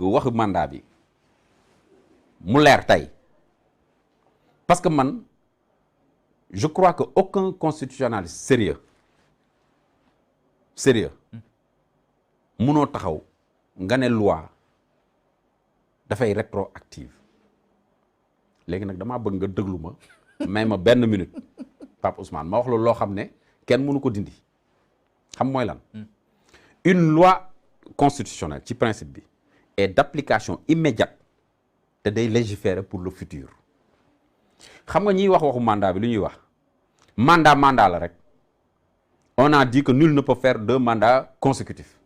waxu mandat bi mu leer tey parce que man je crois que aucun constitutionnaliste sérieux munoo taxaw nga ne loi dafay rétroactive léegi nag damaa bëgg nga déglu ma may ma benn minute Pape Ousmane ma wax loolu loo xam ne kenn mënu ko dindi xam mooy lan une loi constitutionnelle ci principe bi est d'application immédiate te day légiférer pour le futur xam nga ñiy wax waxu mandat bi lu ñuy wax mandat la rek on a dit que nul ne peut faire 2 mandats consécutifs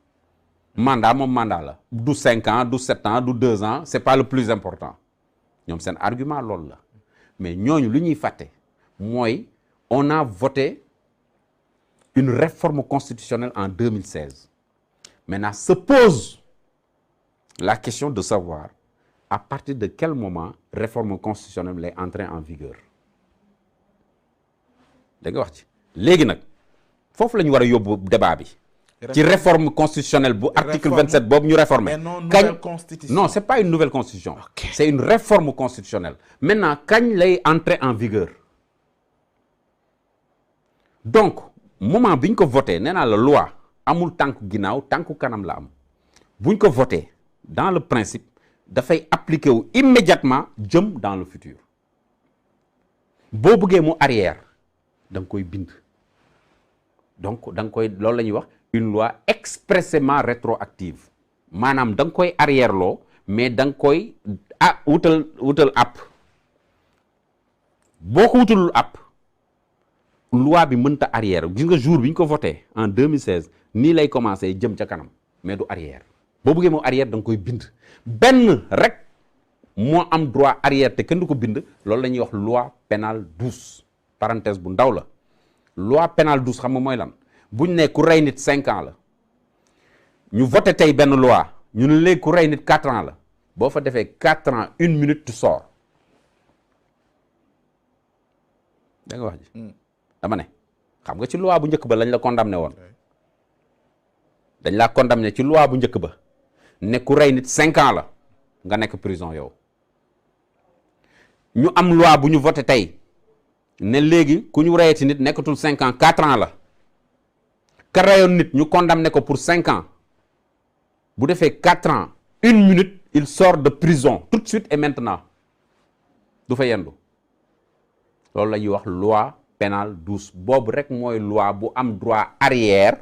mandat moom mandat la du 5 ans du 7 ans du 2 ans c'est pas le plus important ñoom seen argument loolu la mais ñooñu lu ñuy fàtte mooy on a voté une réforme constitutionnelle en 2016 maintenant se pose la question de savoir à partir de quel moment réforme constitutionnelle lay entrer en vigueur da nga wax ci léegi nag foofu la ñu war a yóbbu débat bi ci réforme constitutionnelle bu article 27 boobu ñu réformer nouvelle constitution. Non, c'est pas une nouvelle constitution. Okay. C'est une réforme constitutionnelle. Maintenant, kañ lay entrer en vigueur. Donc, moment bi ñu ko voté nee naa la loi amul tànku ginnaaw tànku kanam la am bu ñu ko voté dans le principe dafay appliquer wu immédiatement jëm dans le futur boo bëggee mu arrière da nga koy bind donc da nga koy loolu la ñuy wax une loi expressément rétroactive maanaam da nga koy arrière loo mais da nga koy wutal app boo ko wutalul app loi bi mënta arrière gis nga jour bi ñu ko voté en 2016 nii lay commencé jëm ca kanam mais du arrière boo bëggee moo arrière da nga koy bind benn rek moo am droit arrière te kenn du ko bind loolu la ñuy wax loi pénale douce parenthèse bu ndaw la loi pénale douce xam nga mooy lan buñ ne ku rey nit 5 ans la ñu voté tey benn loi ñu ne léegi ku rey nit 4 ans la boo fa defee 4 ans 1 minute tu sors da nga wax ji dama ne xam nga ci loi bu njëkk ba lañ la condamné woon dañ laa condamné ci loi bu njëkk ba ne ku rey nit 5 ans la nga nekk prison yow ñu am loi bu ñu voté tey ne léegi ku ñu reyati nit nekkatul 5 ans 4 ans la ka reyoon nit ñu condamné ko pour 5 ans bu defee 4 ans 1 minute il sort de prison tout de suite et maintenant du fa yendu loolu la ñuy wax loi pénale douce boobu rek mooy loi bu am droit arrière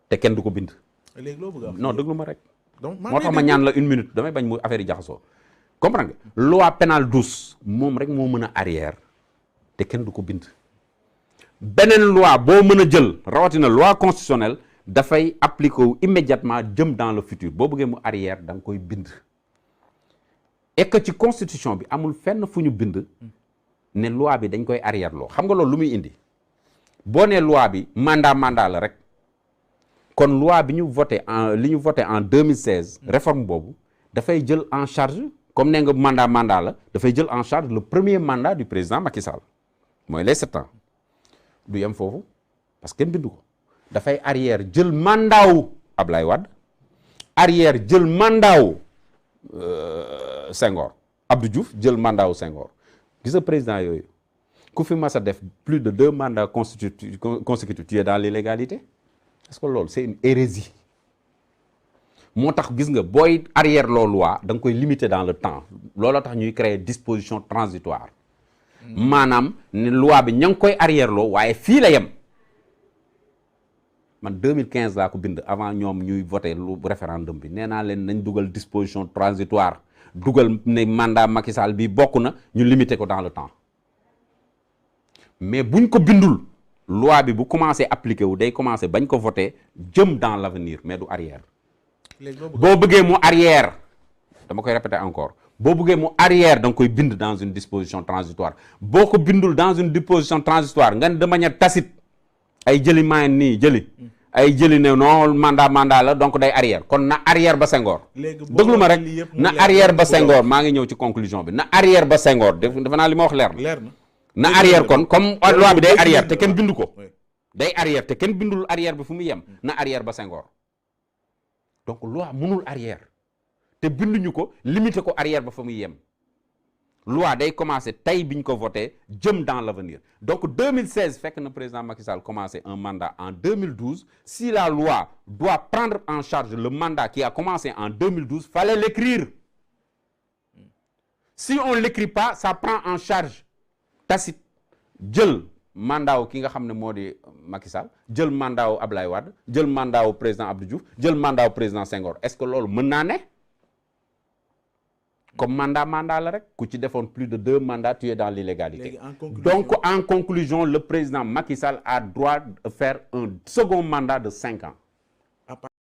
te kenn du ko bind. léegi loo bëgg a wax non déglu ma rek. donc moo tax ma ñaan la 1 minute damay bañ mu affaire yi jaxasoo comprendre nga loi pénale douce moom rek moo mën a arrière te kenn du ko bind. beneen loi boo mën a jël rawatina loi constitutionnelle dafay appliquer wu immédiatement jëm dans le futur boo bëggee mu arrière da nga koy bind. et que ci constitution bi amul fenn fu ñu bind ne loi bi dañ koy arrière loo xam nga loolu lu muy indi boo nee loi bi mandat la rek kon loi bi ñu voté li ñu voté en 2016 réforme boobu dafay jël en charge comme nee nga mandat la dafay jël en charge le premier mandat du président Macky Sall mooy les 7 ans du yem foofu parce que kenn bindu ko dafay arrière jël mandat wu Ablaye Wade arrière jël mandat wu Senghor Abdou Diouf jël mandat wu Senghor gis nga président yooyu ku fi mas a def plus de 2 mandats consécutifs tu es dans l'illégalité parce que loolu c'est une hérésie moo tax gis nga booy arrière loo loi da nga koy limiter dans le temps looloo tax ñuy créer disposition transitoire maanaam ne loi bi ña ngi koy arrière loo waaye fii la yem man 2015 laa ko bind avant ñoom ñuy voter lu référendum bi nee naa leen nañ dugal disposition transitoire dugal ne mandat Macky Sall bi bokk na ñu limiter ko dans le temps mais buñ ko bindul loi bi bu commencé appliquer wu day commencé bañ ko voter jëm dans l'avenir mais du arrière boo bëggee mu arrière dama koy répéter encore boo bëggee mu arrière da nga koy bind dans une disposition transitoire boo ko bindul dans une disposition transitoire nga ne de manière tacite ay jëli mayen nii jëli ne non mandat la donc day arrière kon na arrière ba Senghor déglu ma rek na arrière ba Senghor maa ngi ñëw ci conclusion bi na arrière ba Senghor defe naa li ma wax leer na arrière kon comme loi bi day arrière te kenn bindu ko day arrière te kenn bindul arrière bi fu mu yem na arrière ba Senghor donc loi mënul arrière te binduñu ko limité ko arrière ba fa muy yem loi day commencer tey bi ñu ko voté jëm dans l'avenir donc 2016 fekk na président Macky Sall commencé un mandat en 2012 si la loi doit prendre en charge le mandat qui a commencé en 2012 fallait l'écrire si on l'écrit pas ça prend en charge tacite jël mandat wu ki nga xam ne moo di Macky Sall jël mandat wu Ablaye Wade jël mandat wu président Abdou Diouf jël mandat wu président Senghor est-ce que loolu mën naa ne comme mandat la rek ku ci defoon plus de 2 mandats tu es dans l'illégalité donc en conclusion le président Macky Sall a droit de faire un second mandat de 5 ans